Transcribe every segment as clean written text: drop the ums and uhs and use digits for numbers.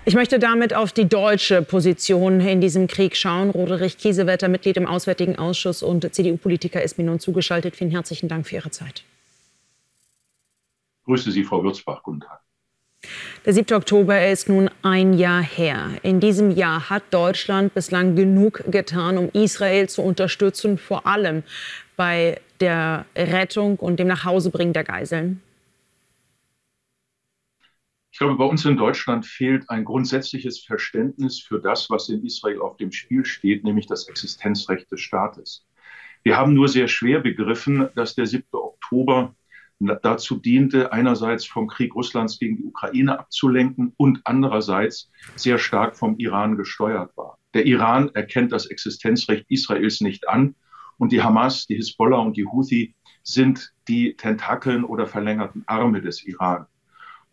Ich möchte damit auf die deutsche Position in diesem Krieg schauen. Roderich Kiesewetter, Mitglied im Auswärtigen Ausschuss und CDU-Politiker, ist mir nun zugeschaltet. Vielen herzlichen Dank für Ihre Zeit. Grüße Sie, Frau Würzbach. Guten Tag. Der 7. Oktober ist nun ein Jahr her. In diesem Jahr hat Deutschland bislang genug getan, um Israel zu unterstützen, vor allem bei der Rettung und dem Nachhausebringen der Geiseln. Ich glaube, bei uns in Deutschland fehlt ein grundsätzliches Verständnis für das, was in Israel auf dem Spiel steht, nämlich das Existenzrecht des Staates. Wir haben nur sehr schwer begriffen, dass der 7. Oktober dazu diente, einerseits vom Krieg Russlands gegen die Ukraine abzulenken und andererseits sehr stark vom Iran gesteuert war. Der Iran erkennt das Existenzrecht Israels nicht an und die Hamas, die Hisbollah und die Houthi sind die Tentakeln oder verlängerten Arme des Iran.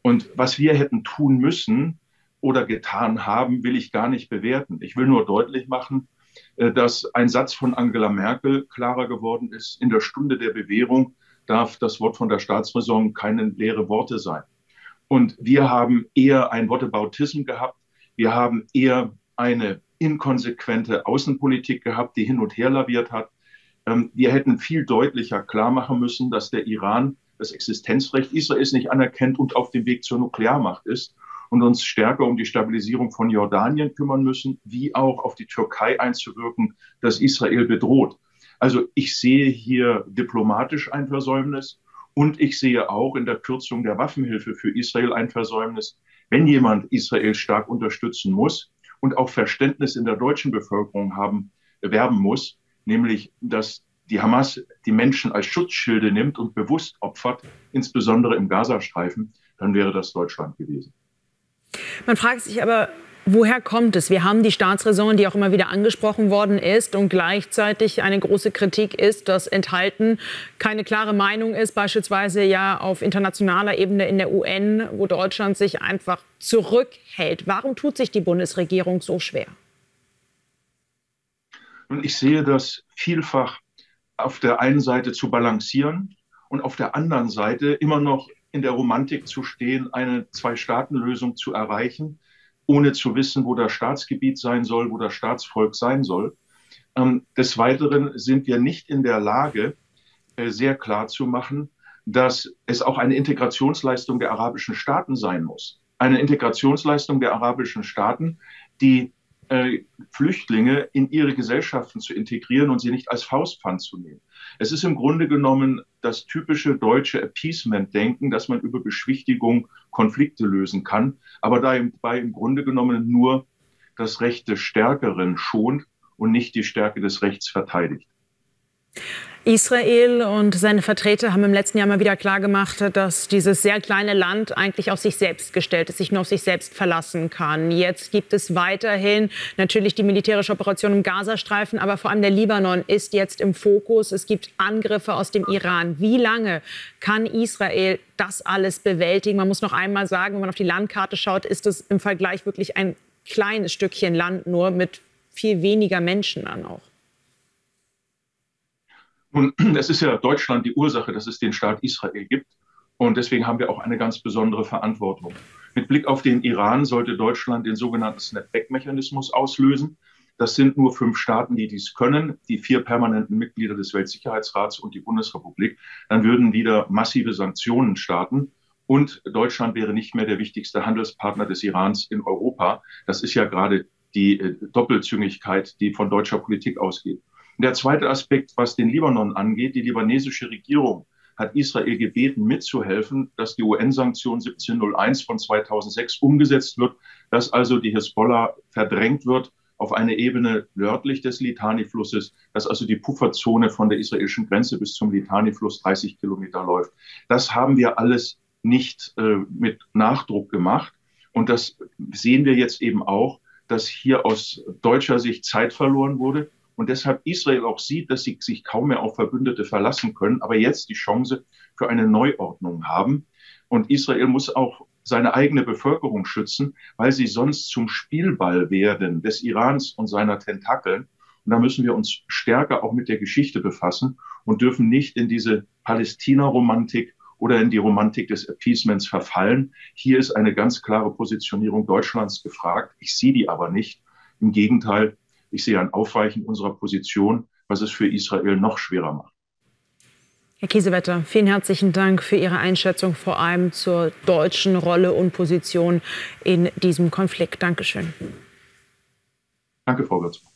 Und was wir hätten tun müssen oder getan haben, will ich gar nicht bewerten. Ich will nur deutlich machen, dass ein Satz von Angela Merkel klarer geworden ist: In der Stunde der Bewährung darf das Wort von der Staatsräson keine leere Worte sein. Und wir haben eher ein Whataboutism gehabt. Wir haben eher eine inkonsequente Außenpolitik gehabt, die hin und her laviert hat. Wir hätten viel deutlicher klar machen müssen, dass der Iran das Existenzrecht Israels nicht anerkennt und auf dem Weg zur Nuklearmacht ist und uns stärker um die Stabilisierung von Jordanien kümmern müssen, wie auch auf die Türkei einzuwirken, das Israel bedroht. Also ich sehe hier diplomatisch ein Versäumnis und ich sehe auch in der Kürzung der Waffenhilfe für Israel ein Versäumnis. Wenn jemand Israel stark unterstützen muss und auch Verständnis in der deutschen Bevölkerung werben muss, nämlich dass die Hamas die Menschen als Schutzschilde nimmt und bewusst opfert, insbesondere im Gazastreifen, dann wäre das Deutschland gewesen. Man fragt sich aber, woher kommt es? Wir haben die Staatsräson, die auch immer wieder angesprochen worden ist, und gleichzeitig eine große Kritik ist, dass enthalten keine klare Meinung ist, beispielsweise ja auf internationaler Ebene in der UN, wo Deutschland sich einfach zurückhält. Warum tut sich die Bundesregierung so schwer? Und ich sehe das vielfach auf der einen Seite zu balancieren und auf der anderen Seite immer noch in der Romantik zu stehen, eine Zwei-Staaten-Lösung zu erreichen, ohne zu wissen, wo das Staatsgebiet sein soll, wo das Staatsvolk sein soll. Des Weiteren sind wir nicht in der Lage, sehr klar zu machen, dass es auch eine Integrationsleistung der arabischen Staaten sein muss. Eine Integrationsleistung der arabischen Staaten, die Flüchtlinge in ihre Gesellschaften zu integrieren und sie nicht als Faustpfand zu nehmen. Es ist im Grunde genommen das typische deutsche Appeasement-Denken, dass man über Beschwichtigung Konflikte lösen kann, aber dabei im Grunde genommen nur das Recht des Stärkeren schont und nicht die Stärke des Rechts verteidigt. Israel und seine Vertreter haben im letzten Jahr mal wieder klargemacht, dass dieses sehr kleine Land eigentlich auf sich selbst gestellt ist, sich nur auf sich selbst verlassen kann. Jetzt gibt es weiterhin natürlich die militärische Operation im Gazastreifen, aber vor allem der Libanon ist jetzt im Fokus. Es gibt Angriffe aus dem Iran. Wie lange kann Israel das alles bewältigen? Man muss noch einmal sagen, wenn man auf die Landkarte schaut, ist es im Vergleich wirklich ein kleines Stückchen Land, nur mit viel weniger Menschen dann auch. Und es ist ja Deutschland die Ursache, dass es den Staat Israel gibt. Und deswegen haben wir auch eine ganz besondere Verantwortung. Mit Blick auf den Iran sollte Deutschland den sogenannten Snapback-Mechanismus auslösen. Das sind nur 5 Staaten, die dies können, die 4 permanenten Mitglieder des Weltsicherheitsrats und die Bundesrepublik. Dann würden wieder massive Sanktionen starten. Und Deutschland wäre nicht mehr der wichtigste Handelspartner des Irans in Europa. Das ist ja gerade die Doppelzüngigkeit, die von deutscher Politik ausgeht. Der zweite Aspekt, was den Libanon angeht: Die libanesische Regierung hat Israel gebeten, mitzuhelfen, dass die UN-Sanktion 1701 von 2006 umgesetzt wird, dass also die Hisbollah verdrängt wird auf eine Ebene nördlich des Litani-Flusses, dass also die Pufferzone von der israelischen Grenze bis zum Litani-Fluss 30 Kilometer läuft. Das haben wir alles nicht mit Nachdruck gemacht. Und das sehen wir jetzt eben auch, dass hier aus deutscher Sicht Zeit verloren wurde. Und deshalb Israel auch sieht, dass sie sich kaum mehr auf Verbündete verlassen können, aber jetzt die Chance für eine Neuordnung haben. Und Israel muss auch seine eigene Bevölkerung schützen, weil sie sonst zum Spielball werden des Irans und seiner Tentakeln. Und da müssen wir uns stärker auch mit der Geschichte befassen und dürfen nicht in diese Palästina-Romantik oder in die Romantik des Appeasements verfallen. Hier ist eine ganz klare Positionierung Deutschlands gefragt. Ich sehe die aber nicht. Im Gegenteil, ich sehe ein Aufweichen unserer Position, was es für Israel noch schwerer macht. Herr Kiesewetter, vielen herzlichen Dank für Ihre Einschätzung, vor allem zur deutschen Rolle und Position in diesem Konflikt. Dankeschön. Danke, Frau Würzmann.